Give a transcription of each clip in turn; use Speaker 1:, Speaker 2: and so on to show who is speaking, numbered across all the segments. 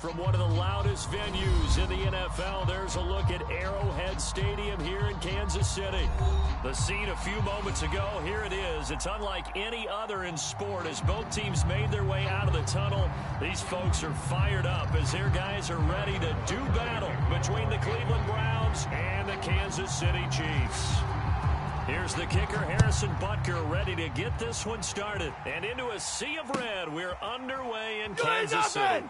Speaker 1: From one of the loudest venues in the NFL, there's a look at Arrowhead Stadium here in Kansas City. The scene a few moments ago, here it is. It's unlike any other in sport as both teams made their way out of the tunnel. These folks are fired up as their guys are ready to do battle between the Cleveland Browns and the Kansas City Chiefs. Here's the kicker, Harrison Butker, ready to get this one started. And into a sea of red, we're underway in Kansas City.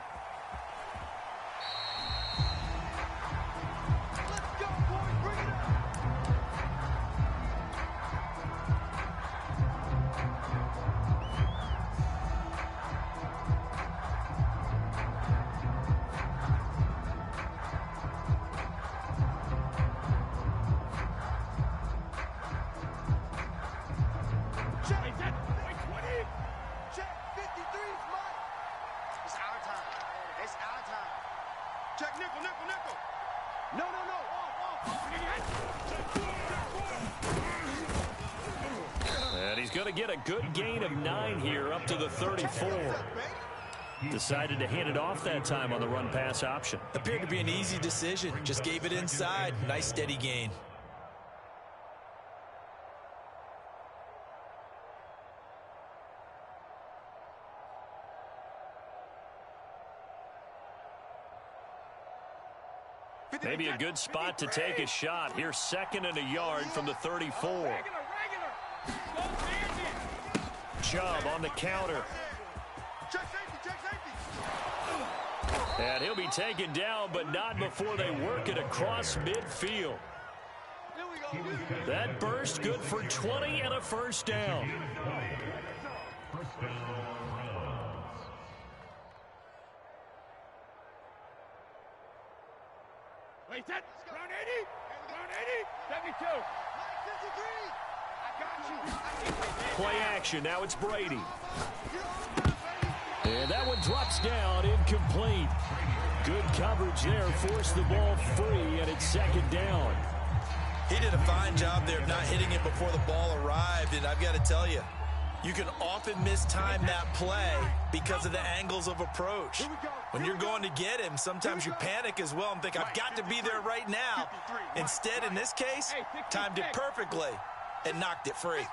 Speaker 1: Going to get a good gain of 9 here up to the 34. Decided to hand it off that time on the run pass option.
Speaker 2: Appeared to be an easy decision. Just gave it inside. Nice steady gain.
Speaker 1: Maybe a good spot to take a shot. Here's 2nd and a yard from the 34. Chubb on the counter. And he'll be taken down, but not before they work it across midfield. That burst good for 20 and a first down.
Speaker 3: Wait, that round 80, 72.
Speaker 1: Play action. Now it's Brady. And that one drops down, incomplete. Good coverage there. Forced the ball free, and it's 2nd down.
Speaker 2: He did a fine job there of not hitting it before the ball arrived, and I've got to tell you, you can often mistime that play because of the angles of approach. When you're going to get him, sometimes you panic as well and think, I've got to be there right now. Instead, in this case, timed it perfectly and knocked it free.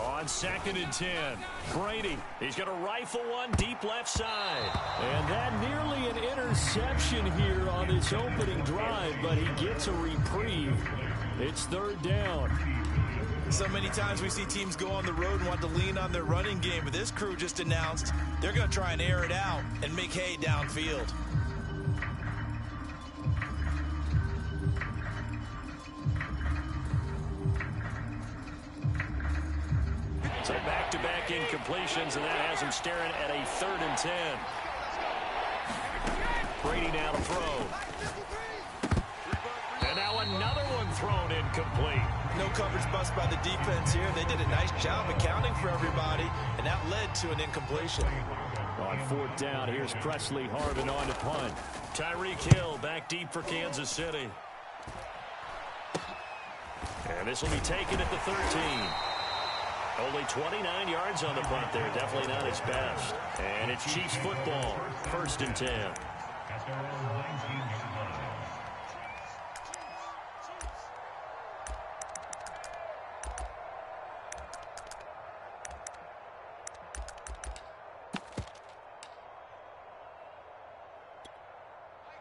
Speaker 1: On 2nd and 10, Brady, he's going to rifle one deep left side. And that nearly an interception here on this opening drive, but he gets a reprieve. It's 3rd down.
Speaker 2: So many times we see teams go on the road and want to lean on their running game, but this crew just announced they're going to try and air it out and make hay downfield.
Speaker 1: So back-to-back incompletions, and that has him staring at a 3rd and 10. Brady now to throw. And now another one thrown incomplete.
Speaker 2: No coverage bust by the defense here. They did a nice job accounting for everybody, and that led to an incompletion.
Speaker 1: On 4th down, here's Presley Harvin on to punt. Tyreek Hill back deep for Kansas City. And this will be taken at the 13. Only 29 yards on the punt there. Definitely not his best. And it's Chiefs football. 1st and 10.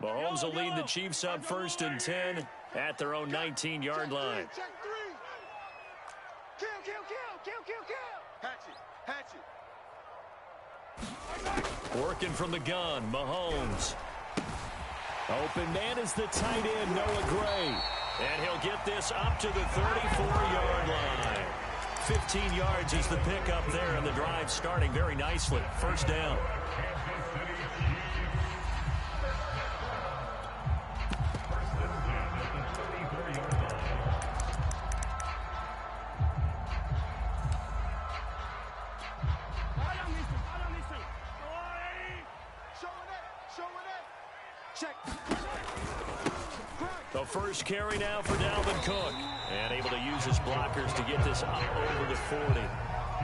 Speaker 1: Mahomes will lead the Chiefs up 1st and 10 at their own 19-yard line. Working from the gun, Mahomes. Open man is the tight end, Noah Gray. And he'll get this up to the 34-yard line. 15 yards is the pickup there, and the drive starting very nicely. 1st down. The first carry now for Dalvin Cook. And able to use his blockers to get this up over the 40.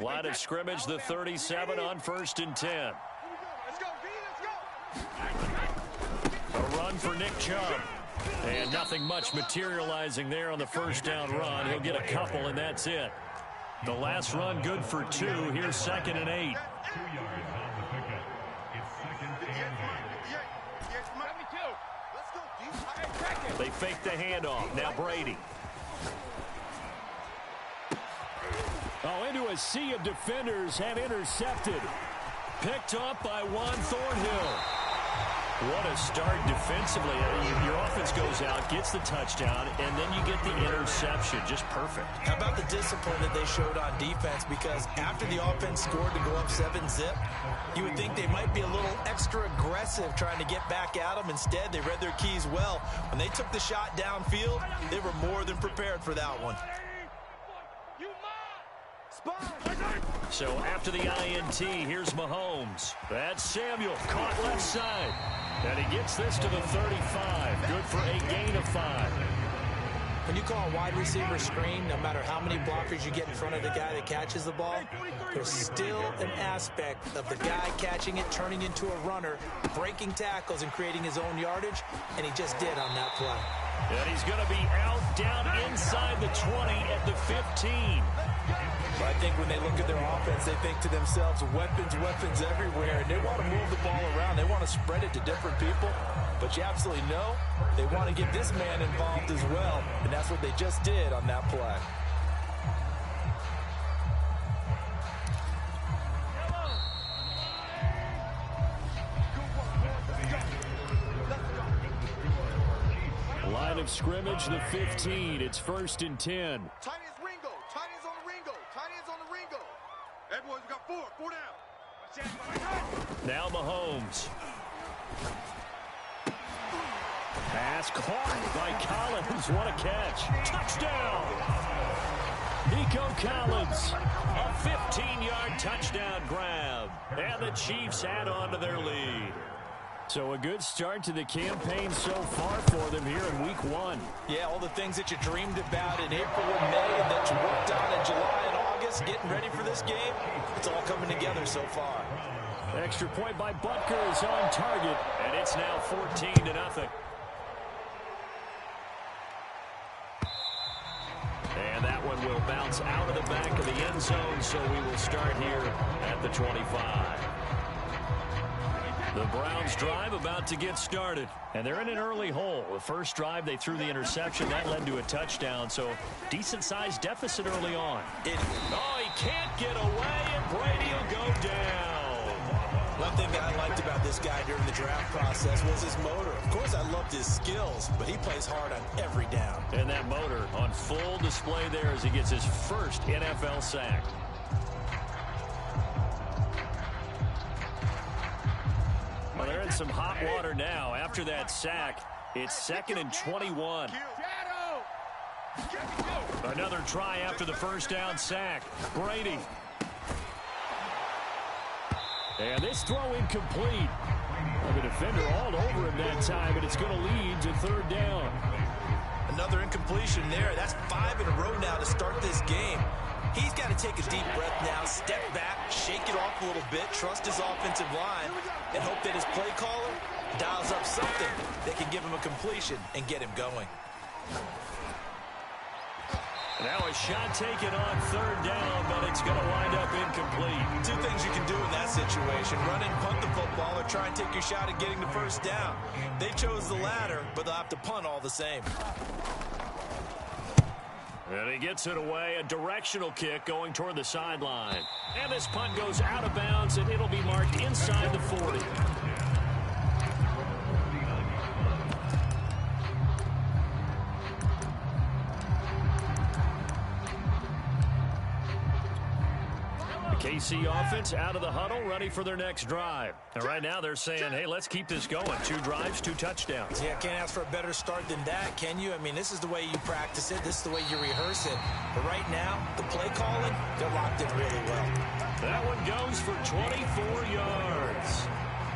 Speaker 1: Line of scrimmage, the 37 on 1st and 10.
Speaker 3: Let's go, B, let's go.
Speaker 1: A run for Nick Chubb. And nothing much materializing there on the first down run. He'll get a couple, and that's it. The last run good for 2. Here's 2nd and 8.
Speaker 4: 2 yards on the pickup. It's 2nd and 8.
Speaker 1: They fake the handoff. Now Brady. Oh, into a sea of defenders and intercepted. Picked up by Juan Thornhill. What a start defensively. Your offense goes out, gets the touchdown, and then you get the interception. Just perfect.
Speaker 2: How about the discipline that they showed on defense? Because after the offense scored to go up 7-zip, you would think they might be a little extra aggressive trying to get back at them. Instead, they read their keys well. When they took the shot downfield, they were more than prepared for that one.
Speaker 1: So after the INT, here's Mahomes. That's Samuel, caught left side. And he gets this to the 35. Good for a gain of 5.
Speaker 5: When you call a wide receiver screen, no matter how many blockers you get in front of the guy that catches the ball, there's still an aspect of the guy catching it, turning into a runner, breaking tackles and creating his own yardage, and he just did on that play.
Speaker 1: And he's going to be out down inside the 20 at the 15.
Speaker 2: But I think when they look at their offense, they think to themselves, weapons, weapons everywhere. And they want to move the ball around. They want to spread it to different people. But you absolutely know they want to get this man involved as well. And that's what they just did on that play.
Speaker 1: Line of scrimmage, the 15. It's 1st and 10.
Speaker 3: Tight ends Ringo. Tight ends on the Ringo. Tight ends on the Ringo. Hey, boys, we got 4 down.
Speaker 1: Now Mahomes. Pass caught by Collins. What a catch. Touchdown. Nico Collins. A 15-yard touchdown grab. And the Chiefs add on to their lead. So a good start to the campaign so far for them here in week 1.
Speaker 2: Yeah, all the things that you dreamed about in April and May and that you worked on in July and August, getting ready for this game, it's all coming together so far.
Speaker 1: Extra point by Butker is on target, and it's now 14-0. And that one will bounce out of the back of the end zone, so we will start here at the 25. The Browns drive about to get started, and they're in an early hole. The first drive, they threw the interception. That led to a touchdown, so decent-sized deficit early on. Oh, he can't get away, and Brady will go down.
Speaker 2: One thing that I liked about this guy during the draft process was his motor. Of course, I loved his skills, but he plays hard on every down.
Speaker 1: And that motor on full display there as he gets his first NFL sack. Well, they're in some hot water now. After that sack, it's 2nd and 21. Another try after the first down sack. Brady. And this throw incomplete. Well, the defender all over him that time, but it's going to lead to 3rd down.
Speaker 2: Another incompletion there. That's 5 in a row now to start this game. He's got to take a deep breath now, step back, shake it off a little bit, trust his offensive line, and hope that his play caller dials up something that can give him a completion and get him going.
Speaker 1: Now a shot taken on 3rd down, but it's going to wind up incomplete.
Speaker 2: 2 things you can do in that situation: run and punt the football, or try and take your shot at getting the first down. They chose the latter, but they'll have to punt all the same.
Speaker 1: And he gets it away, a directional kick going toward the sideline. And this punt goes out of bounds, and it'll be marked inside the 40. KC offense out of the huddle, ready for their next drive. And right now they're saying, hey, let's keep this going. 2 drives, 2 touchdowns.
Speaker 5: Yeah, can't ask for a better start than that, can you? I mean, this is the way you practice it. This is the way you rehearse it. But right now, the play calling, they're locked in really well.
Speaker 1: That one goes for 24 yards.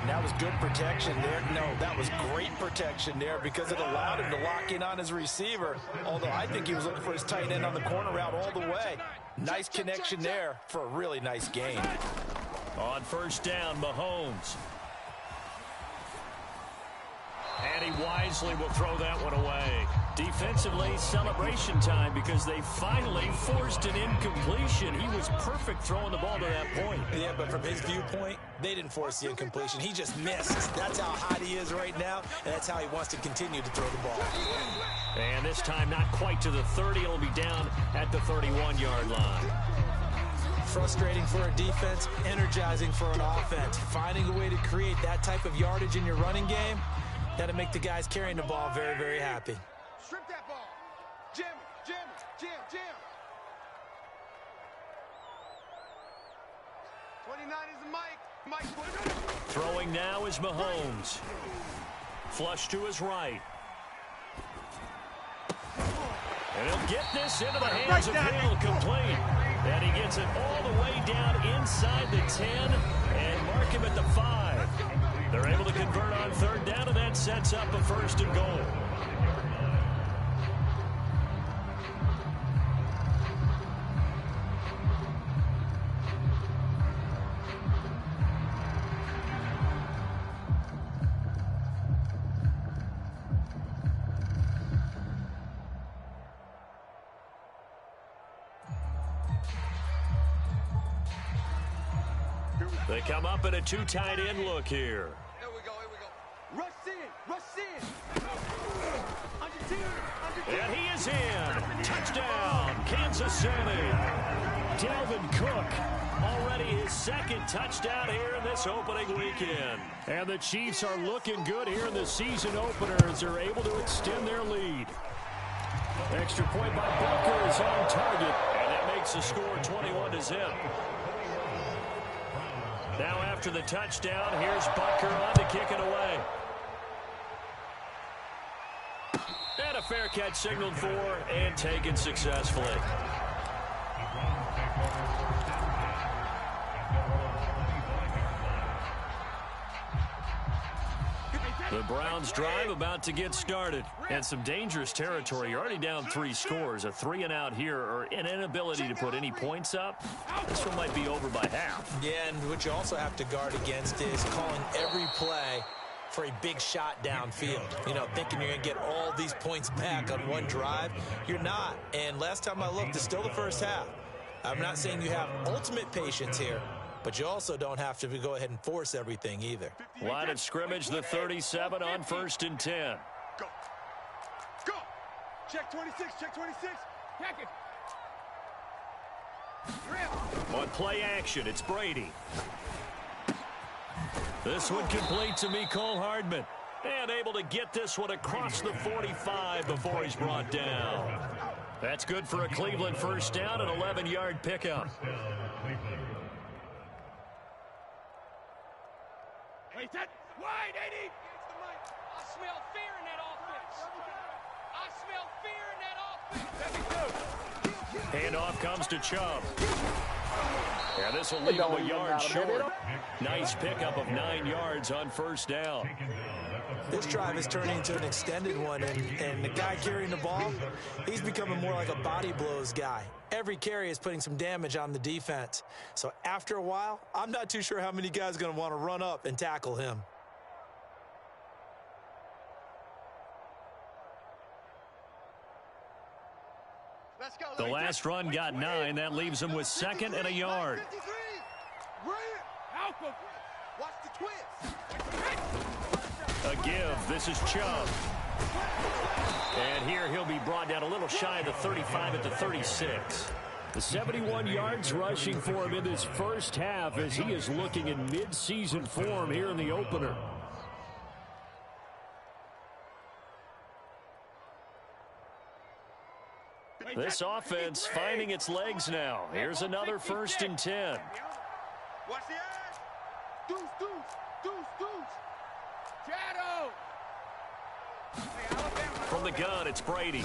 Speaker 5: Now
Speaker 2: was good protection there. No, that was great protection there because it allowed him to lock in on his receiver, although I think he was looking for his tight end on the corner route all the way. Nice connection there for a really nice gain.
Speaker 1: On first down, Mahomes. And he wisely will throw that one away. Defensively, celebration time because they finally forced an incompletion. He was perfect throwing the ball to that point.
Speaker 2: Yeah, but from his viewpoint, they didn't force the incompletion. He just missed. That's how hot he is right now, and that's how he wants to continue to throw the ball.
Speaker 1: And this time, not quite to the 30. It'll be down at the 31-yard line.
Speaker 5: Frustrating for a defense, energizing for an offense. Finding a way to create that type of yardage in your running game, that'll make the guys carrying the ball very, very happy.
Speaker 3: Strip that ball. Jam, jam, jam, jam. 29 is the Mike.
Speaker 1: Throwing now is Mahomes. Flush to his right. And he'll get this into the hands of Hill, complete. And he gets it all the way down inside the 10 and mark him at the 5. They're able to convert on third down, and that sets up a first and goal. They come up in a two tight end look here.
Speaker 3: Here we go, here we go. Rush in, rush in. Under 10,
Speaker 1: And he is in. Touchdown, Kansas City. Dalvin Cook, already his second touchdown here in this opening weekend. And the Chiefs are looking good here in the season opener as they're able to extend their lead. Extra point by Booker is on target, and that makes the score 21-0. Now after the touchdown, here's Butker on to kick it away. And a fair catch signaled for and taken successfully. The Browns drive about to get started. And some dangerous territory. You're already down 3 scores. A 3-and-out here or an inability to put any points up. This one might be over by half.
Speaker 5: Yeah, and what you also have to guard against is calling every play for a big shot downfield. You know, thinking you're going to get all these points back on one drive. You're not. And last time I looked, it's still the first half. I'm not saying you have ultimate patience here, but you also don't have to go ahead and force everything either.
Speaker 1: Line of scrimmage, the 37 on first and 10.
Speaker 3: Go. Go. Check 26, check 26. Check it.
Speaker 1: On play action, it's Brady. This one complete to Mecole Hardman. And able to get this one across the 45 before he's brought down. That's good for a Cleveland first down, an 11-yard pickup.
Speaker 3: Wait, that wide, 80.
Speaker 6: I smell fear in that offense. I smell fear in that offense.
Speaker 1: Handoff comes to Chubb. And this will leave him a yard short. Nice pickup of 9 yards on first down.
Speaker 5: This drive is turning into an extended one, and the guy carrying the ball, he's becoming more like a body blows guy. Every carry is putting some damage on the defense. So after a while, I'm not too sure how many guys are going to want to run up and tackle him.
Speaker 3: Let's go.
Speaker 1: The last run got 9. That leaves him with second and a yard.
Speaker 3: 53. Help him. Watch the twist.
Speaker 1: A give. This is Chubb. And here he'll be brought down a little shy of the 35 at the 36. The 71 yards rushing for him in this first half as he is looking in mid-season form here in the opener. This offense finding its legs now. Here's another first and 10.
Speaker 3: Watch the edge. Deuce, deuce, deuce, deuce. Shadow.
Speaker 1: From the gun, it's Brady.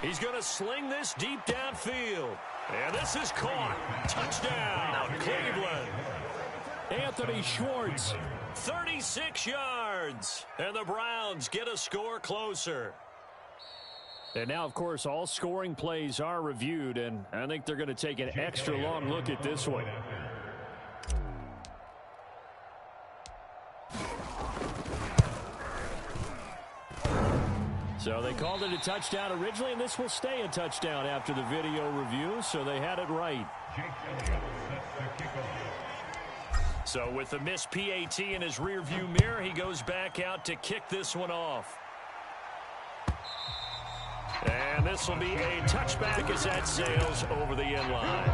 Speaker 1: He's going to sling this deep downfield. And this is caught. Touchdown, Cleveland. And Anthony Schwartz. 36 yards. And the Browns get a score closer. And now, of course, all scoring plays are reviewed, and I think they're going to take an extra long look at this one. So they called it a touchdown originally, and this will stay a touchdown after the video review, so they had it right. So with the missed PAT in his rearview mirror, he goes back out to kick this one off. And this will be a touchback as that sails over the end line.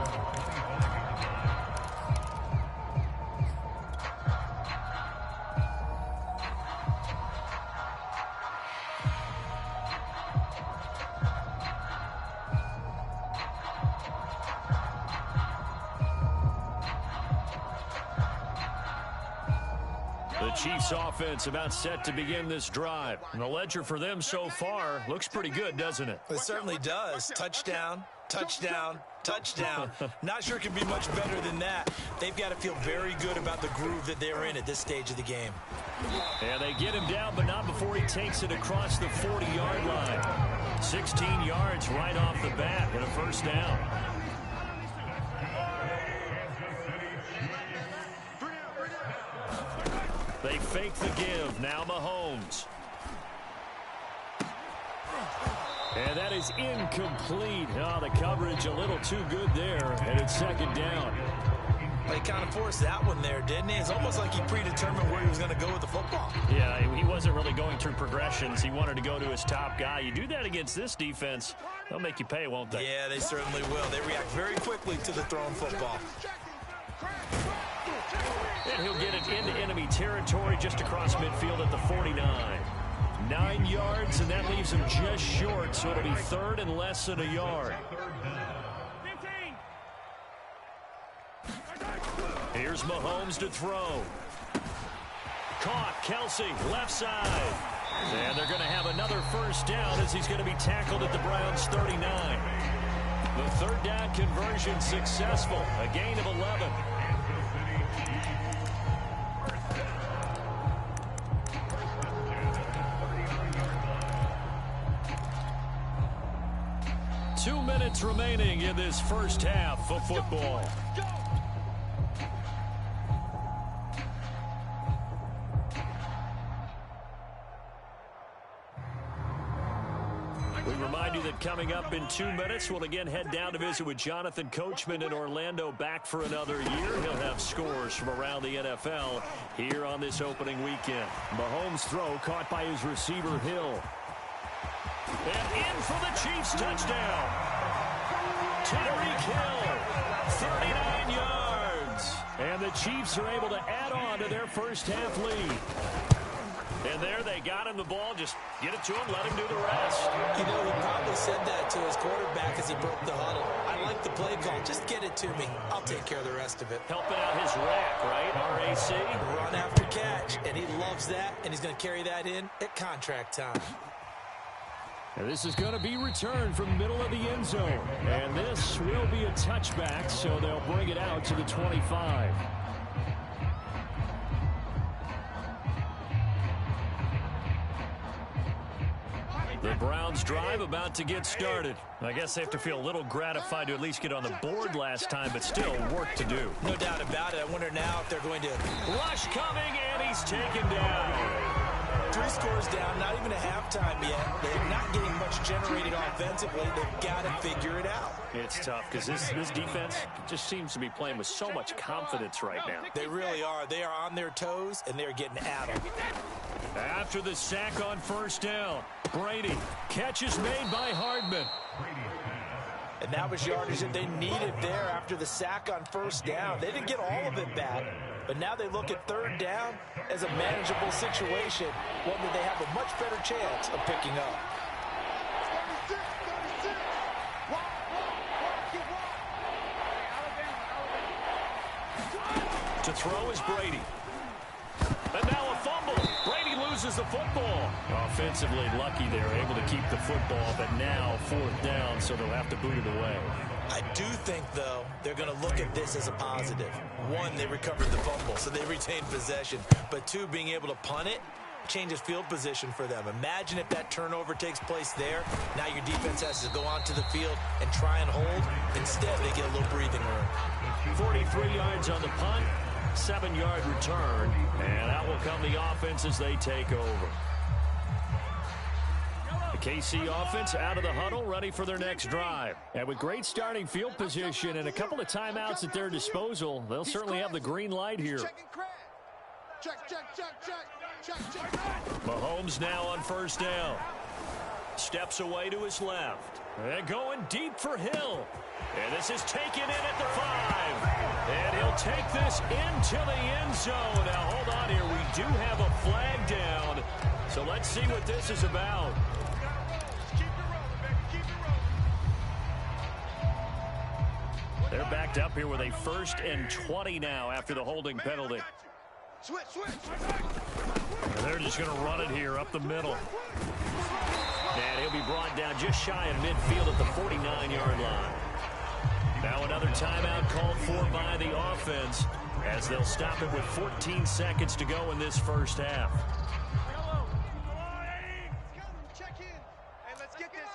Speaker 1: The Chiefs offense about set to begin this drive. And the ledger for them so far looks pretty good, doesn't it?
Speaker 2: It certainly does. Touchdown, touchdown, touchdown. Not sure it can be much better than that. They've got to feel very good about the groove that they're in at this stage of the game.
Speaker 1: And they get him down, but not before he takes it across the 40-yard line. 16 yards right off the bat and a first down. They fake the give. Now Mahomes. And that is incomplete. Oh, the coverage a little too good there, and it's second down.
Speaker 2: He kind of forced that one there, didn't he? It's almost like he predetermined where he was going to go with the football.
Speaker 1: Yeah, he wasn't really going through progressions. He wanted to go to his top guy. You do that against this defense, they'll make you pay, won't they?
Speaker 2: Yeah, they certainly will. They react very quickly to the thrown football.
Speaker 1: And he'll get it into enemy territory just across midfield at the 49. 9 yards, and that leaves him just short, so it'll be third and less than a yard.
Speaker 6: 15.
Speaker 1: Here's Mahomes to throw. Caught, Kelsey, left side. And they're going to have another first down as he's going to be tackled at the Browns' 39. The third down conversion successful, a gain of 11. 2 minutes remaining in this first half of football. We remind you that coming up in 2 minutes, we'll again head down to visit with Jonathan Coachman in Orlando, back for another year. He'll have scores from around the NFL here on this opening weekend. Mahomes' throw caught by his receiver, Hill. And in for the Chiefs touchdown. Tyreek Hill, 39 yards. And the Chiefs are able to add on to their first half lead. And there they got him the ball. Just get it to him, let him do the rest.
Speaker 5: You know, he probably said that to his quarterback as he broke the huddle. I like the play call. Just get it to me. I'll take care of the rest of it.
Speaker 1: Helping out his rack, right? RAC.
Speaker 5: Run after catch. And he loves that. And he's going to carry that in at contract time.
Speaker 1: And this is going to be returned from middle of the end zone. And this will be a touchback, so they'll bring it out to the 25. The Browns drive about to get started. I guess they have to feel a little gratified to at least get on the board last time, but still work to do.
Speaker 2: No doubt about it. I wonder now if they're going to...
Speaker 1: Rush coming, and he's taken down.
Speaker 2: 3 scores down, not even a halftime yet. They're not getting much generated offensively. They've got to figure it out.
Speaker 1: It's tough because this defense just seems to be playing with so much confidence right now.
Speaker 2: They really are. They are on their toes, and they're getting at them.
Speaker 1: After the sack on first down, Brady. Catch is made by Hardman.
Speaker 2: And that was yardage that they needed there after the sack on first down. They didn't get all of it back, but now they look at third down as a manageable situation, one that they have a much better chance of picking up.
Speaker 1: To throw is Brady. And now a fumble. Brady loses the football. Offensively lucky they're able to keep the football, but now fourth down, so they'll have to boot it away.
Speaker 2: I do think, though, they're going to look at this as a positive. One, they recovered the fumble, so they retained possession. But two, being able to punt it changes field position for them. Imagine if that turnover takes place there. Now your defense has to go onto the field and try and hold. Instead, they get a little breathing room.
Speaker 1: 43 yards on the punt, 7-yard return, and out will come the offense as they take over. The KC offense out of the huddle, ready for their next drive. And with great starting field position and a couple of timeouts at their disposal, they'll certainly have the green light here.
Speaker 3: Check.
Speaker 1: Mahomes now on first down. Steps away to his left. And going deep for Hill. And this is taken in at the 5. And he'll take this into the end zone. Now, hold on here. We do have a flag down. So let's see what this is about. They're backed up here with a 1st and 20 now after the holding penalty.
Speaker 3: Switch.
Speaker 1: And they're just going to run it here up the middle. And he'll be brought down just shy of midfield at the 49-yard line. Now another timeout called for by the offense as they'll stop it with 14 seconds to go in this first half.
Speaker 3: Check in. Hey, let's get this.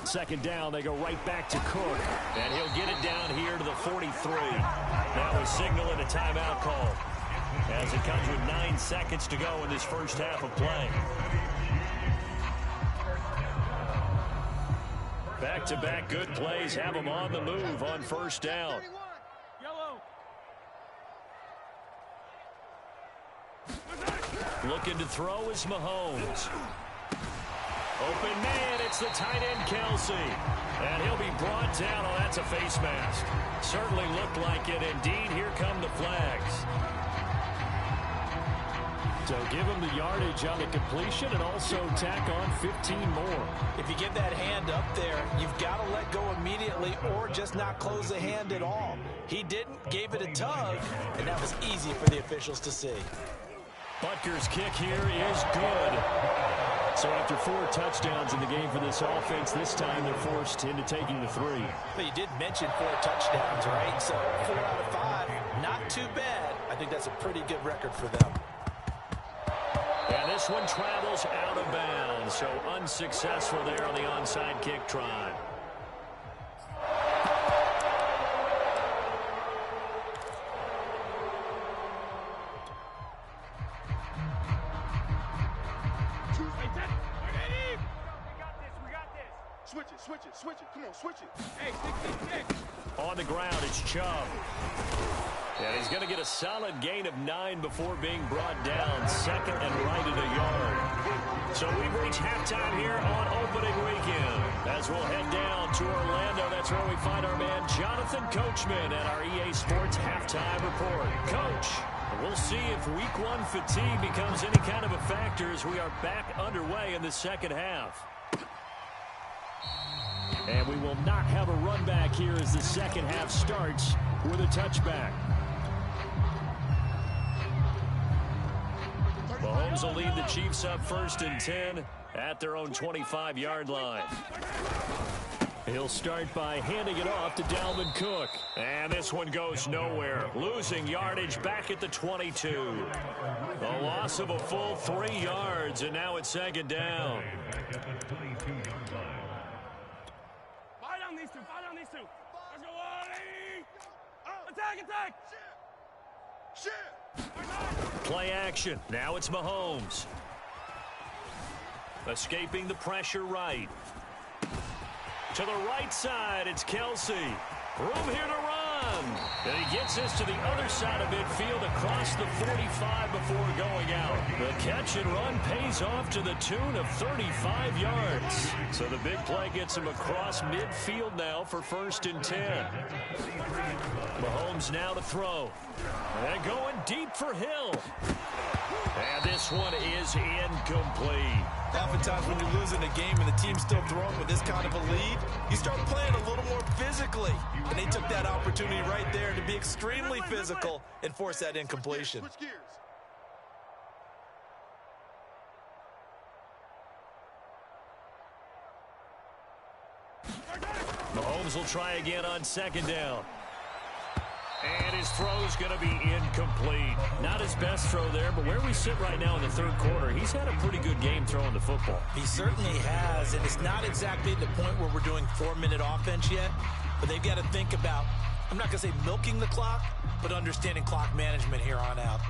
Speaker 1: Second down, they go right back to Cook. And he'll get it down here to the 43. That was signaling a timeout call as it comes with 9 seconds to go in this first half of play. Back-to-back good plays have them on the move on first down. Looking to throw is Mahomes. Open man, it's the tight end Kelsey. And he'll be brought down. Oh, that's a face mask. Certainly looked like it. Indeed, here come the flags. So give him the yardage on the completion and also tack on 15 more.
Speaker 5: If you give that hand up there, you've got to let go immediately or just not close the hand at all. He didn't, gave it a tug, and that was easy for the officials to see.
Speaker 1: Butker's kick here is good. So after 4 touchdowns in the game for this offense, this time they're forced into taking the 3.
Speaker 5: But you did mention 4 touchdowns, right? So 4 out of 5, not too bad. I think that's a pretty good record for them.
Speaker 1: And this one travels out of bounds, so unsuccessful there on the onside kick try.
Speaker 3: Switch it. Come on, switch it. Hey, stick.
Speaker 1: On the ground, it's Chubb. And he's going to get a solid gain of 9 before being brought down. Second and right at a yard. So we've reached halftime here on opening weekend. As we'll head down to Orlando, that's where we find our man Jonathan Coachman at our EA Sports Halftime Report. Coach, we'll see if week 1 fatigue becomes any kind of a factor as we are back underway in the second half. And we will not have a run back here as the second half starts with a touchback. Mahomes will lead the Chiefs up 1st and 10 at their own 25-yard line. He'll start by handing it off to Dalvin Cook. And this one goes nowhere. Losing yardage back at the 22. A loss of a full 3 yards, and now it's 2nd down.
Speaker 6: These two. Let's go, Wally! Attack! Shit!
Speaker 1: Play action. Now it's Mahomes. Escaping the pressure right. To the right side, it's Kelsey. Room here to run. And he gets this to the other side of midfield across the 45 before going out. The catch and run pays off to the tune of 35 yards. So the big play gets him across midfield now for 1st and 10. Mahomes now to throw. And going deep for Hill. And this one is incomplete.
Speaker 2: Oftentimes when you're losing a game and the team's still throwing with this kind of a lead, you start playing a little more physically. And they took that opportunity right there to be extremely physical and force that incompletion.
Speaker 3: Switch gears.
Speaker 1: Browns will try again on second down. And his throw's going to be incomplete. Not his best throw there, but where we sit right now in the third quarter, he's had a pretty good game throwing the football.
Speaker 5: He certainly has, and it's not exactly the point where we're doing 4-minute offense yet, but they've got to think about, I'm not going to say milking the clock, but understanding clock management here on out.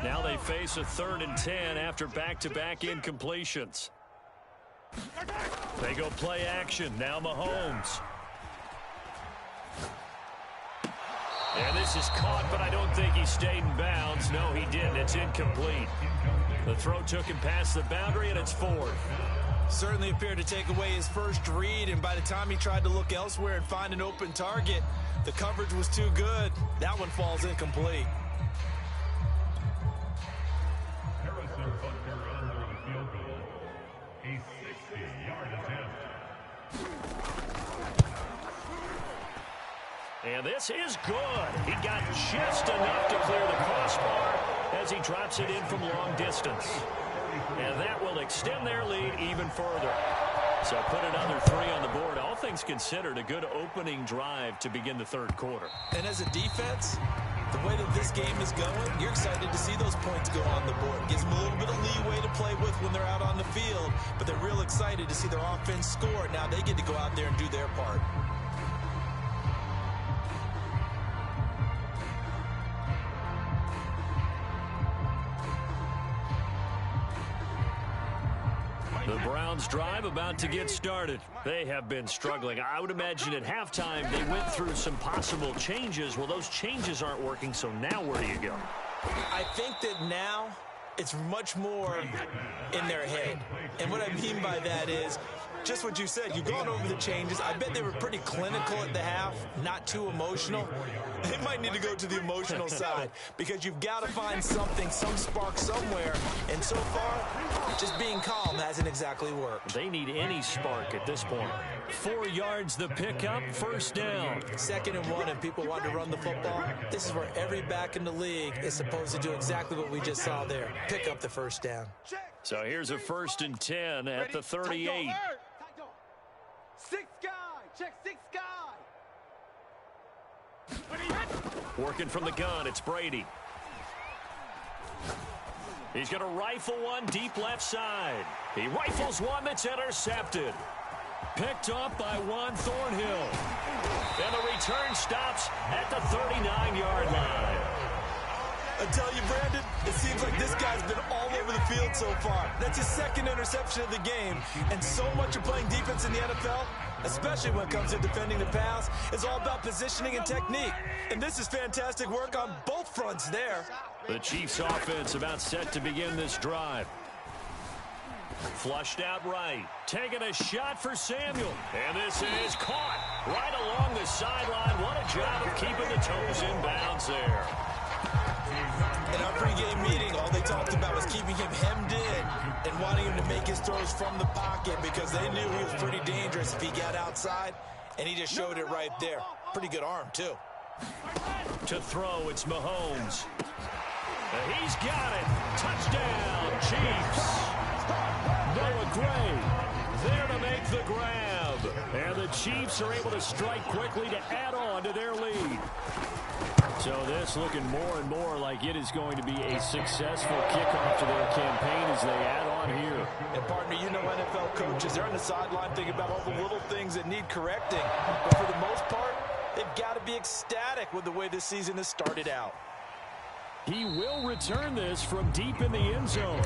Speaker 1: Now they face a 3rd and 10 after back-to-back incompletions. They go play action. Now Mahomes. And this is caught, but I don't think he stayed in bounds. No, he didn't. It's incomplete. The throw took him past the boundary, and it's 4th.
Speaker 2: Certainly appeared to take away his first read, and by the time he tried to look elsewhere and find an open target, the coverage was too good. That one falls incomplete.
Speaker 4: Harrison Butker under the field goal. A 60-yard attempt.
Speaker 1: And this is good. He got just enough to clear the crossbar as he drops it in from long distance. And that will extend their lead even further. So put another 3 on the board. All things considered, a good opening drive to begin the third quarter.
Speaker 2: And as a defense, the way that this game is going, you're excited to see those points go on the board. Gives them a little bit of leeway to play with when they're out on the field, but they're real excited to see their offense score. Now they get to go out there and do their part.
Speaker 1: The Browns drive about to get started. They have been struggling. I would imagine at halftime they went through some possible changes. Well, those changes aren't working, so now where do you go?
Speaker 2: I think that now it's much more in their head. And what I mean by that is just what you said. You've gone over the changes. I bet they were pretty clinical at the half, not too emotional. They might need to go to the emotional side because you've got to find something, some spark somewhere. And so far, just being calm hasn't exactly worked.
Speaker 1: They need any spark at this point. 4 yards the pickup, first down.
Speaker 5: 2nd and 1, and people want to run the football. This is where every back in the league is supposed to do exactly what we just saw there. Pick up the first down.
Speaker 1: So here's a 1st and 10 at the 38.
Speaker 3: 6 guy. Check 6 guy.
Speaker 1: Working from the gun, it's Brady. He's going to rifle one deep left side. He rifles one that's intercepted. Picked up by Juan Thornhill. And the return stops at the 39-yard line.
Speaker 2: I tell you, Brandon, it seems like this guy's been all over the field so far. That's his 2nd interception of the game. And so much of playing defense in the NFL, especially when it comes to defending the pass, is all about positioning and technique. And this is fantastic work on both fronts there.
Speaker 1: The Chiefs offense about set to begin this drive. Flushed out right. Taking a shot for Samuel. And this is caught right along the sideline. What a job of keeping the toes in bounds there.
Speaker 2: In our pregame meeting, all they talked about was keeping him hemmed in and wanting him to make his throws from the pocket because they knew he was pretty dangerous if he got outside, and he just showed it right there. Pretty good arm, too.
Speaker 1: To throw, it's Mahomes. He's got it. Touchdown, Chiefs. Noah Gray there to make the grab. And the Chiefs are able to strike quickly to add on to their lead. So this looking more and more like it is going to be a successful kickoff to their campaign as they add on here.
Speaker 2: And partner, you know NFL coaches, they're on the sideline thinking about all the little things that need correcting. But for the most part, they've got to be ecstatic with the way this season has started out.
Speaker 1: He will return this from deep in the end zone.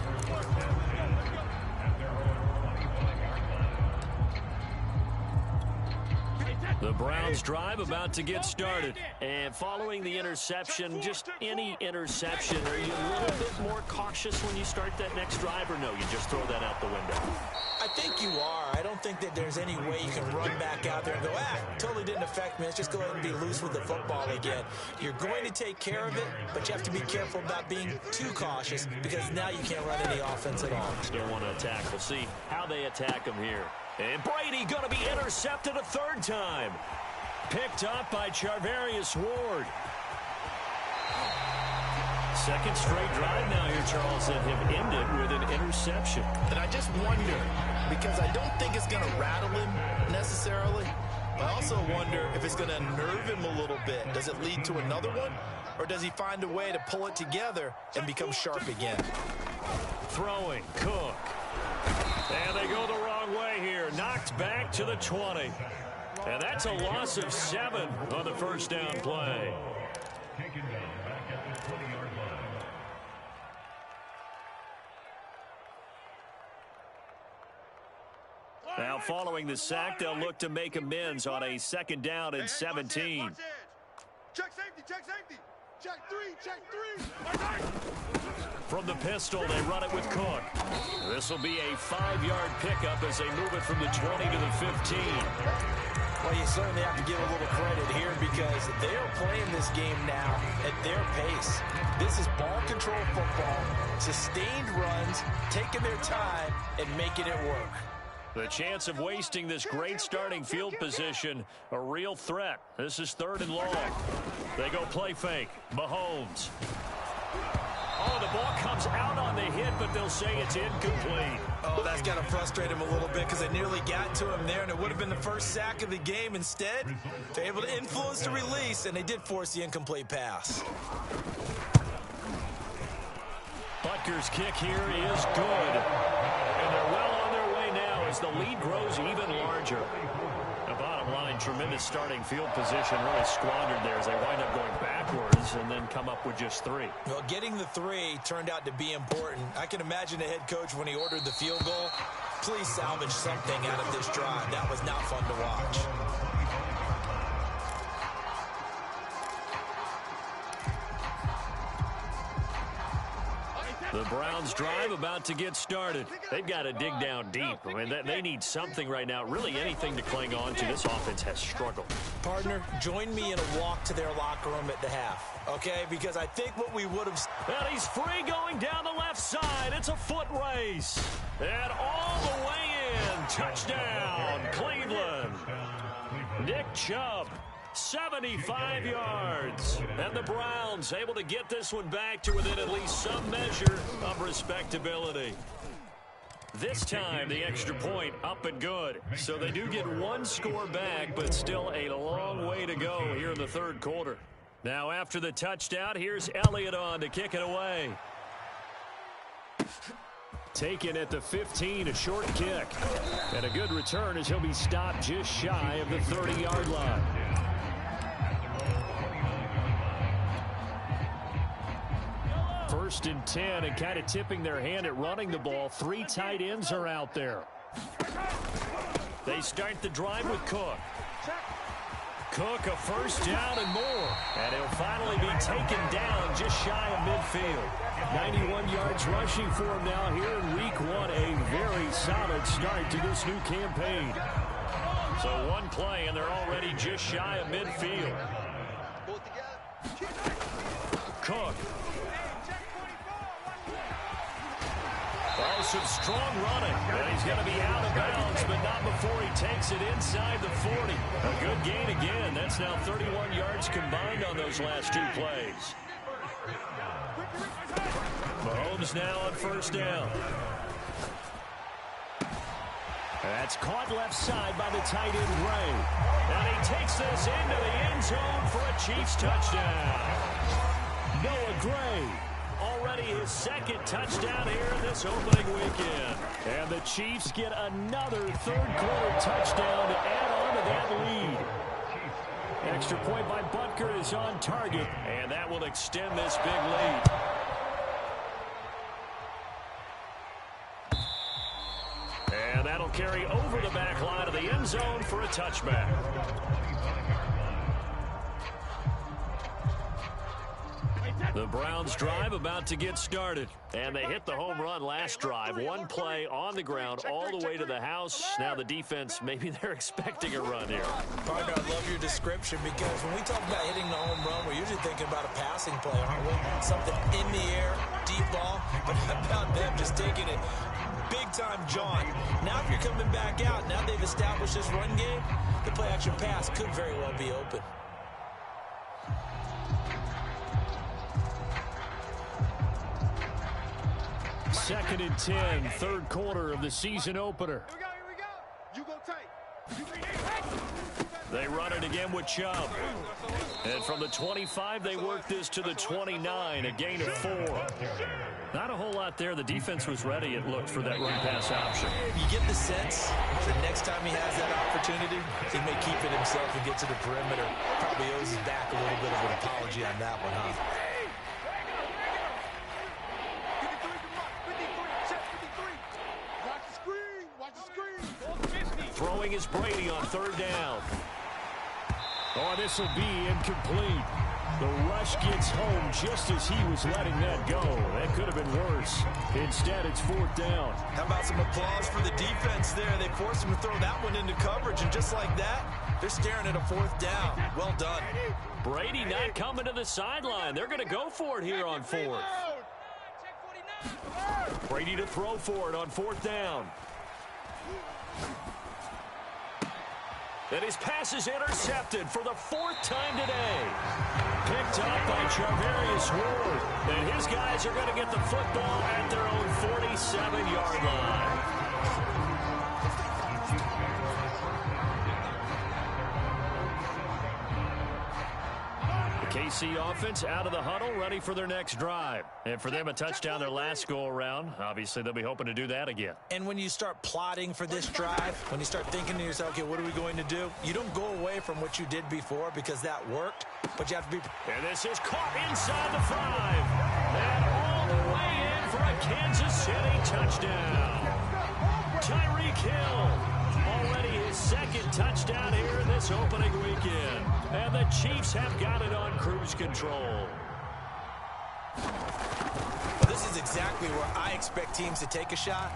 Speaker 1: The Browns drive about to get started. And following the interception, just any interception, are you a little bit more cautious when you start that next drive, or no, you just throw that out the window?
Speaker 5: I think you are. I don't think that there's any way you can run back out there and go, totally didn't affect me. Let's just go ahead and be loose with the football again. You're going to take care of it, but you have to be careful about being too cautious because now you can't run any offense at all.
Speaker 1: Still want to attack. We'll see how they attack him here. And Brady going to be intercepted a 3rd time. Picked up by Charvarius Ward. second straight drive now here, Charles, that have ended with an interception.
Speaker 2: And I just wonder, because I don't think it's going to rattle him necessarily, I also wonder if it's going to nerve him a little bit. Does it lead to another one? Or does he find a way to pull it together and become sharp again?
Speaker 1: Throwing, Cook. And they go the wrong way here. Knocked back to the 20. And that's a loss of 7 on the first down play.
Speaker 4: Taken down back at the 20-yard line.
Speaker 1: Now following the sack, they'll look to make amends on a second down and 17.
Speaker 3: Check safety, check safety. Check 3, check 3.
Speaker 1: From the pistol, they run it with Cook. This will be a 5-yard pickup as they move it from the 20 to the 15.
Speaker 5: Well, you certainly have to give a little credit here because they are playing this game now at their pace. This is ball control football, sustained runs, taking their time, and making it work.
Speaker 1: The chance of wasting this great starting field position, a real threat. This is 3rd and long. They go play fake. Mahomes. Oh, the ball comes out on the hit, but they'll say it's incomplete.
Speaker 2: Oh, that's got to frustrate him a little bit because they nearly got to him there, and it would have been the first sack of the game. Instead, they're able to influence the release, and they did force the incomplete pass.
Speaker 1: Butker's kick here is good. And they're well on their way now as the lead grows even larger. The bottom line, tremendous starting field position, really squandered there as they wind up going backwards and then come up with just 3.
Speaker 5: Well, getting the 3 turned out to be important. I can imagine the head coach when he ordered the field goal. Please salvage something out of this drive. That was not fun to watch.
Speaker 1: The Browns drive about to get started. They've got to dig down deep. I mean, they need something right now, really anything to cling on to. This offense has struggled.
Speaker 5: Partner, join me in a walk to their locker room at the half, okay? Because I think what we would have...
Speaker 1: And he's free going down the left side. It's a foot race. And all the way in. Touchdown, Cleveland. Nick Chubb. 75 yards. And the Browns able to get this one back to within at least some measure of respectability. This time, the extra point up and good. So they do get 1 score back, but still a long way to go here in the 3rd quarter. Now, after the touchdown, here's Elliott on to kick it away. Taken at the 15, a short kick. And a good return as he'll be stopped just shy of the 30-yard line. First and 10, and kind of tipping their hand at running the ball. 3 tight ends are out there. They start the drive with Cook. Cook, a first down and more. And he'll finally be taken down just shy of midfield. 91 yards rushing for him now here in week 1. A very solid start to this new campaign. So 1 play, and they're already just shy of midfield. Cook. Oh, some strong running. And he's going to be out of bounds, but not before he takes it inside the 40. A good gain again. That's now 31 yards combined on those last 2 plays. Mahomes now on first down. That's caught left side by the tight end, Gray. And he takes this into the end zone for a Chiefs touchdown. Noah Gray. Already his 2nd touchdown here in this opening weekend. And the Chiefs get another 3rd quarter touchdown to add on to that lead. Extra point by Butker is on target, and that will extend this big lead. And that'll carry over the back line of the end zone for a touchback. The Browns drive about to get started. And they hit the home run last drive. 1 play on the ground all the way to the house. Now the defense, maybe they're expecting a run here.
Speaker 5: Partner, I love your description because when we talk about hitting the home run, we're usually thinking about a passing play, aren't we? Something in the air, deep ball. But how about them just taking it big-time jaunt? Now if you're coming back out, now they've established this run game, the play-action pass could very well be open.
Speaker 1: 2nd and 10, third quarter of the season opener.
Speaker 3: Here we go. You go tight.
Speaker 1: They run it again with Chubb. And from the 25, they work this to the 29, a gain of 4. Not a whole lot there. The defense was ready, it looked, for that run-pass option.
Speaker 2: You get the sense the next time he has that opportunity, he may keep it himself and get to the perimeter. Probably owes his back a little bit of an apology on that one, huh?
Speaker 3: 53. Watch the screen.
Speaker 1: Throwing is Brady on 3rd down. Oh, this will be incomplete. The rush gets home just as he was letting that go. That could have been worse. Instead, it's 4th down.
Speaker 2: How about some applause for the defense there? They forced him to throw that one into coverage, and just like that, they're staring at a 4th down. Well done.
Speaker 1: Brady not coming to the sideline. They're going to go for it here on 4th. Brady to throw for it on 4th down. And his pass is intercepted for the 4th time today. Picked up by Charvarius Ward. And his guys are going to get the football at their own 47-yard line. KC offense out of the huddle, ready for their next drive. And for them, a touchdown their last go-around. Obviously, they'll be hoping to do that again.
Speaker 2: And when you start plotting for this drive, when you start thinking to yourself, okay, what are we going to do? You don't go away from what you did before because that worked, but you have to be...
Speaker 1: And this is caught inside the 5. And all the way in for a Kansas City touchdown. Tyreek Hill, already his 2nd touchdown here in this opening weekend. And the Chiefs have got it on cruise control.
Speaker 2: This is exactly where I expect teams to take a shot.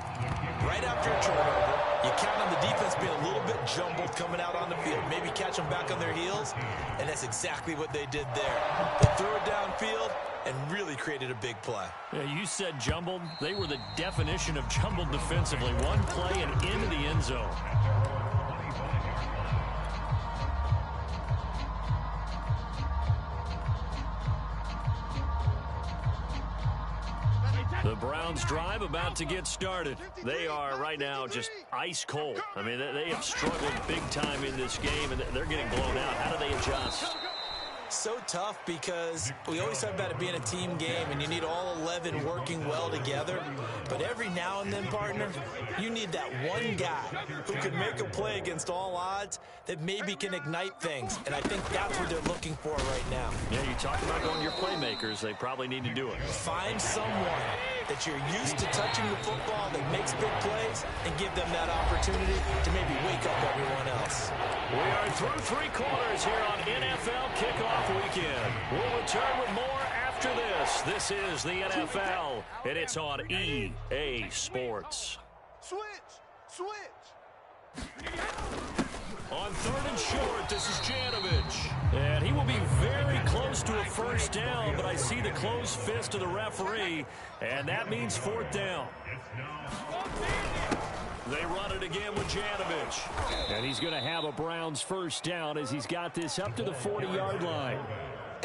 Speaker 2: Right after a turnover, you count on the defense being a little bit jumbled coming out on the field. Maybe catch them back on their heels, and that's exactly what they did there. They threw it downfield and really created a big play.
Speaker 1: Yeah, you said jumbled. They were the definition of jumbled defensively. One play and into the end zone. The Browns drive about to get started. They are right now just ice cold. I mean, they have struggled big time in this game, and they're getting blown out. How do they adjust?
Speaker 2: So tough because we always talk about it being a team game and you need all 11 working well together. But every now and then, partner, you need that one guy who can make a play against all odds that maybe can ignite things. And I think that's what they're looking for right now.
Speaker 1: Yeah, you talk about going your playmakers. They probably need to do it.
Speaker 2: Find someone that you're used to touching the football that makes big plays and give them that opportunity to maybe wake up everyone else.
Speaker 1: We are through 3 quarters here on NFL Kickoff Weekend. We'll return with more after this. This is the NFL, and it's on EA Sports.
Speaker 3: Switch.
Speaker 1: On 3rd and short, this is Janovich. And he will be very close to a 1st down, but I see the closed fist of the referee, and that means 4th down. They run it again with Janovich. And he's going to have a Browns 1st down as he's got this up to the 40-yard line.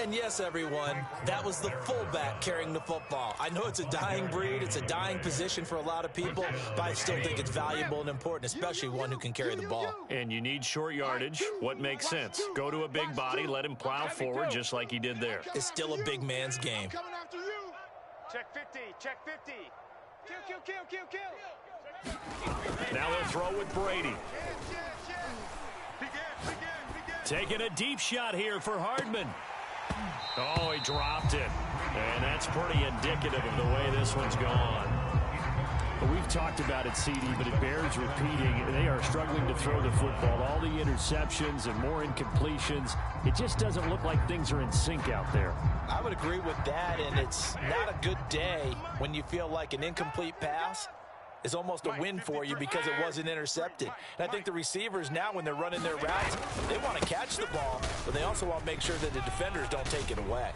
Speaker 2: And yes, everyone, that was the fullback carrying the football. I know it's a dying breed, it's a dying position for a lot of people, but I still think it's valuable and important, especially one who can carry the ball.
Speaker 1: And you need short yardage. What makes sense? Go to a big body, let him plow forward just like he did there.
Speaker 2: It's still a big man's game.
Speaker 3: Coming after you.
Speaker 6: Check 50. Kill.
Speaker 1: Now they'll throw with Brady.
Speaker 3: Begin.
Speaker 1: Taking a deep shot here for Hardman. Oh, he dropped it. And that's pretty indicative of the way this one's gone. Well, we've talked about it, CD, but it bears repeating. They are struggling to throw the football. All the interceptions and more incompletions. It just doesn't look like things are in sync out there.
Speaker 5: I would agree with that, and it's not a good day when you feel like an incomplete pass is almost a win for you because it wasn't intercepted. And I think the receivers now, when they're running their routes, they want to catch the ball, but they also want to make sure that the defenders don't take it away.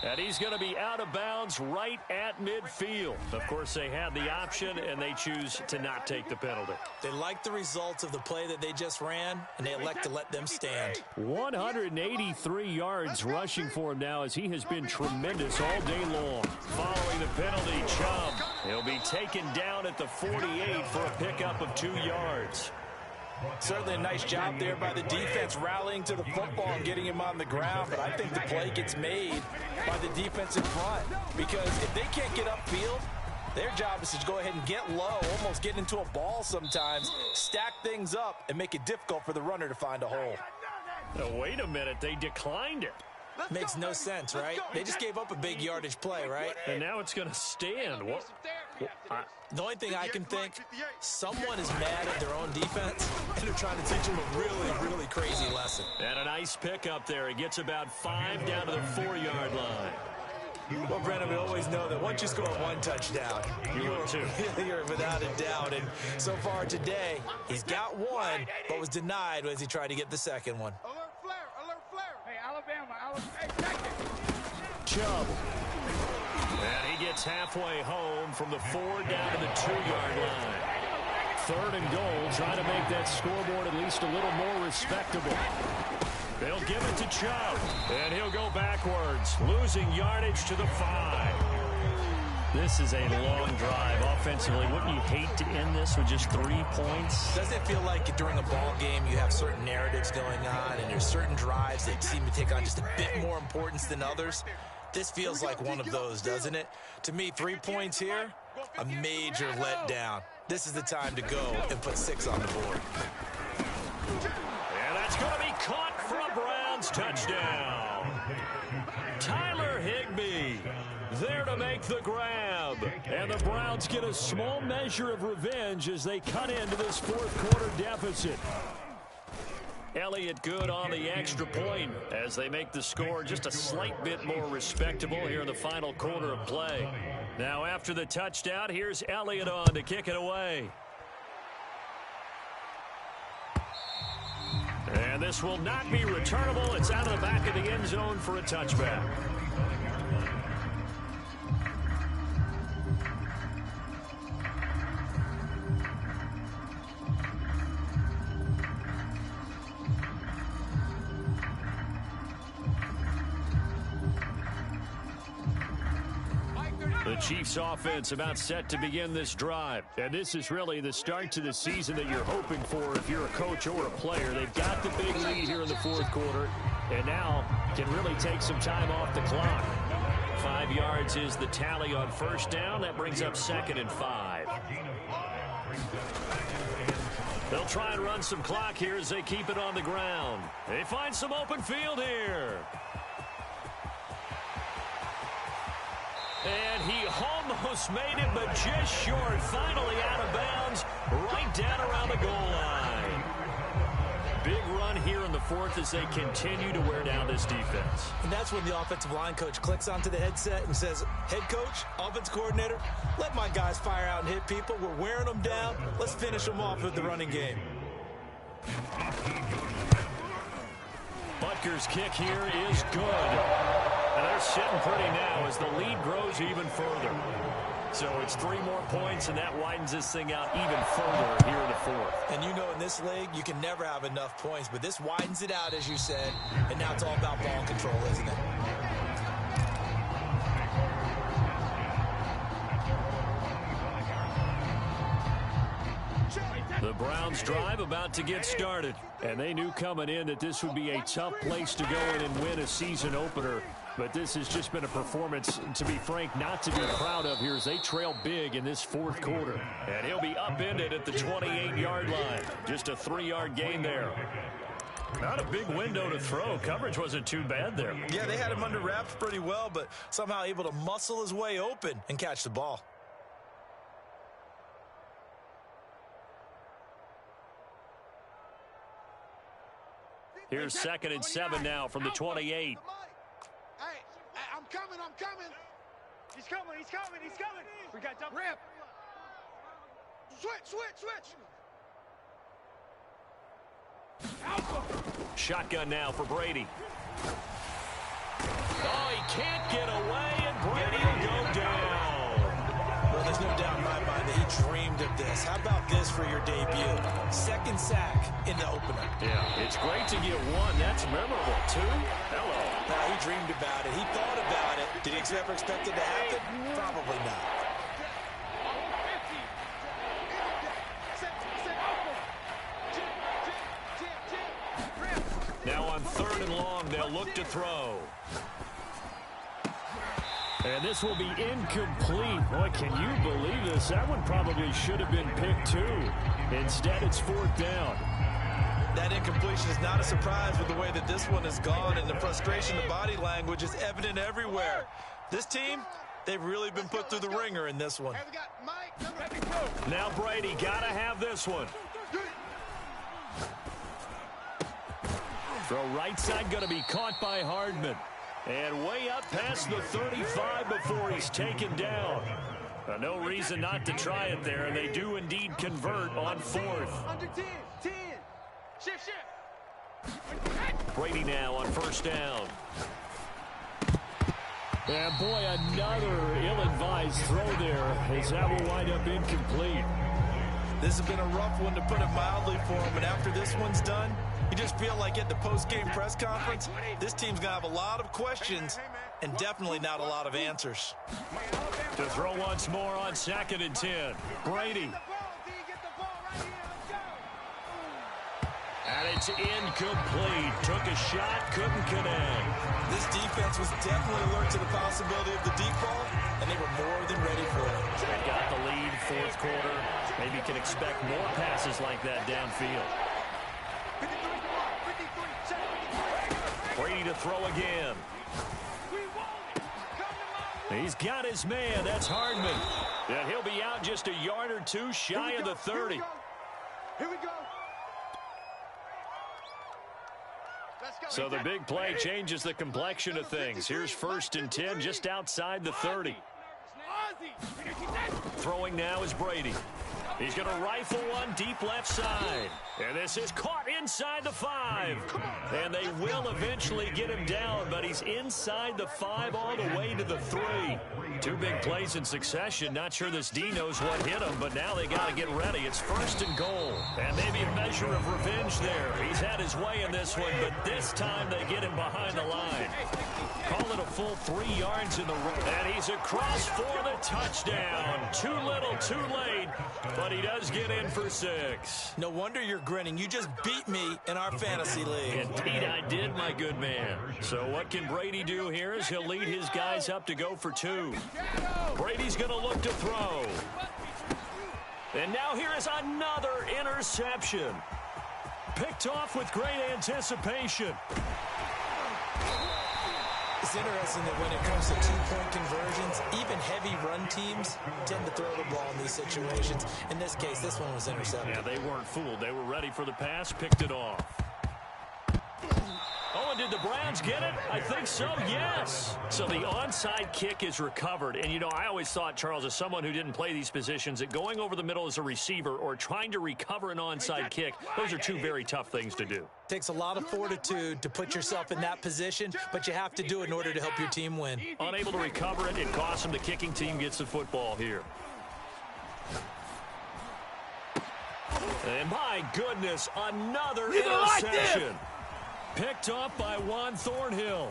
Speaker 1: And he's going to be out of bounds right at midfield. Of course, they had the option, and they choose to not take the penalty.
Speaker 5: They like the results of the play that they just ran, and they elect to let them stand.
Speaker 1: 183 yards rushing for him now as he has been tremendous all day long. Following the penalty, Chubb. He'll be taken down at the 48 for a pickup of 2 yards.
Speaker 5: Certainly a nice job there by the defense rallying to the football and getting him on the ground, but I think the play gets made by the defense in front because if they can't get upfield, their job is to go ahead and get low, almost get into a ball sometimes, stack things up, and make it difficult for the runner to find a hole.
Speaker 1: Now, wait a minute, they declined it.
Speaker 5: Makes no sense, right? They just gave up a big yardage play, right?
Speaker 1: And now it's going to stand. What?
Speaker 5: The only thing I can think, someone is mad at their own defense, and they're trying to teach them a really, really crazy lesson.
Speaker 1: And a nice pickup there. He gets about 5 down to the 4-yard line.
Speaker 5: Well, Brandon, we always know that once you score 1 touchdown, you're without a doubt. And so far today, he's got 1, but was denied as he tried to get the second one.
Speaker 3: Alert flare, alert flare. Hey, Alabama, hey, take it.
Speaker 1: Chubb. And he gets halfway home from the 4 down to the 2-yard line. 3rd and goal, trying to make that scoreboard at least a little more respectable. They'll give it to Chubb, and he'll go backwards, losing yardage to the 5. This is a long drive offensively. Wouldn't you hate to end this with just 3 points?
Speaker 5: Doesn't it feel like during a ball game you have certain narratives going on and there's certain drives that seem to take on just a bit more importance than others? This feels like one of those, doesn't it? To me, 3 points here, a major letdown. This is the time to go and put 6 on the board.
Speaker 1: And that's going to be caught for a Browns touchdown. Tyler Higbee there to make the grab. And the Browns get a small measure of revenge as they cut into this 4th quarter deficit. Elliott good on the extra point as they make the score just a slight bit more respectable here in the final quarter of play. Now after the touchdown, here's Elliott on to kick it away. And this will not be returnable. It's out of the back of the end zone for a touchback. The Chiefs offense about set to begin this drive. And this is really the start to the season that you're hoping for if you're a coach or a player. They've got the big lead here in the 4th quarter and now can really take some time off the clock. 5 yards is the tally on 1st down. That brings up 2nd and 5. They'll try and run some clock here as they keep it on the ground. They find some open field here. And he almost made it, but just short. Finally out of bounds, right down around the goal line. Big run here in the 4th as they continue to wear down this defense.
Speaker 5: And that's when the offensive line coach clicks onto the headset and says, head coach, offense coordinator, let my guys fire out and hit people. We're wearing them down. Let's finish them off with the running game.
Speaker 1: Butker's kick here is good. And they're sitting pretty now as the lead grows even further. So it's 3 more points, and that widens this thing out even further here in the 4th.
Speaker 5: And you know in this league, you can never have enough points, but this widens it out, as you said, and now it's all about ball control, isn't it?
Speaker 1: The Browns drive about to get started, and they knew coming in that this would be a tough place to go in and win a season opener. But this has just been a performance, to be frank, not to be proud of here as they trail big in this 4th quarter. And he'll be upended at the 28-yard line. Just a 3-yard gain there. Not a big window to throw. Coverage wasn't too bad there.
Speaker 5: Yeah, they had him under wraps pretty well, but somehow able to muscle his way open and catch the ball.
Speaker 1: Here's 2nd and 7 now from the 28.
Speaker 3: Hey, I'm coming. He's coming. We got double. Rip. Switch.
Speaker 1: Shotgun now for Brady. Oh, he can't get away, and Brady will go down.
Speaker 5: Well, there's no doubt in my mind that he dreamed of this. How about this for your debut? Second sack in the opener.
Speaker 1: Yeah, it's great to get one. That's memorable. Two? Hello.
Speaker 5: Now, he dreamed about it. He thought about it. Did he ever expect it to happen? Probably not.
Speaker 1: Now on 3rd and long, they'll look to throw. And this will be incomplete. Boy, can you believe this? That one probably should have been picked too. Instead, it's 4th down.
Speaker 2: That incompletion is not a surprise with the way that this one has gone, and the frustration, the body language is evident everywhere. This team, they've really been put through the ringer in this one.
Speaker 1: Now Brady, gotta have this one. Throw right side, gonna be caught by Hardman. And way up past the 35 before he's taken down. No reason not to try it there, and they do indeed convert on 4th.
Speaker 3: Under 10, 10. Shift.
Speaker 1: Brady now on 1st down. And boy, another ill-advised throw there, as that will wind up incomplete.
Speaker 2: This has been a rough one, to put it mildly, for him, and after this one's done, you just feel like at the post-game press conference, this team's going to have a lot of questions and definitely not a lot of answers.
Speaker 1: To throw once more on 2nd and 10. Brady. And it's incomplete. Took a shot, couldn't connect.
Speaker 2: This defense was definitely alert to the possibility of the deep ball, and they were more than ready for it.
Speaker 1: They got the lead, 4th quarter. Maybe can expect more passes like that downfield. Brady to throw again. He's got his man. That's Hardman. And he'll be out just a yard or two shy of the 30.
Speaker 3: Here we go.
Speaker 1: So the big play changes the complexion of things. Here's 1st and 10 just outside the 30. Throwing now is Brady. He's going to rifle one deep left side. And this is caught inside the 5. And they will eventually get him down, but he's inside the 5 all the way to the 3. 2 big plays in succession. Not sure this D knows what hit him, but now they got to get ready. It's 1st and goal. And maybe a measure of revenge there. He's had his way in this one, but this time they get him behind the line. Call it a full 3 yards in the run. And he's across for the touchdown. Too little, too late, but he does get in for 6.
Speaker 5: No wonder you're grinning. You just beat me in our fantasy league.
Speaker 1: Indeed I did, my good man. So what can Brady do here is he'll lead his guys up to go for 2. Brady's going to look to throw. And now here is another interception. Picked off with great anticipation.
Speaker 5: It's interesting that when it comes to 2-point conversions, even heavy run teams tend to throw the ball in these situations. In this case, this one was intercepted.
Speaker 1: Yeah, they weren't fooled. They were ready for the pass, picked it off. Oh, and did the Browns get it? I think so, yes. So the onside kick is recovered. And, you know, I always thought, Charles, as someone who didn't play these positions, that going over the middle as a receiver or trying to recover an onside kick, those are 2 very tough things to do.
Speaker 5: Takes a lot of fortitude to put yourself in that position, but you have to do it in order to help your team win.
Speaker 1: Unable to recover it, it costs them. The kicking team gets the football here. And my goodness, another interception. Picked off by Juan Thornhill.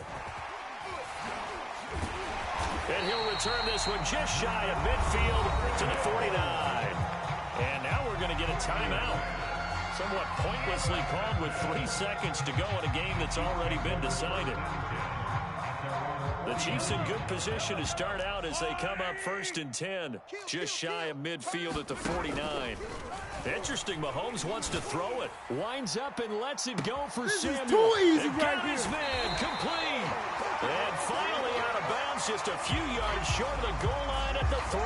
Speaker 1: And he'll return this one just shy of midfield to the 49. And now we're going to get a timeout. Somewhat pointlessly called with 3 seconds to go in a game that's already been decided. The Chiefs in good position to start out as they come up 1st and 10, just shy of midfield at the 49. Interesting, Mahomes wants to throw it. Winds up and lets it go for Samuel.
Speaker 6: Too easy
Speaker 1: and got his man complete. And finally out of bounds, just a few yards short of the goal line at the 3.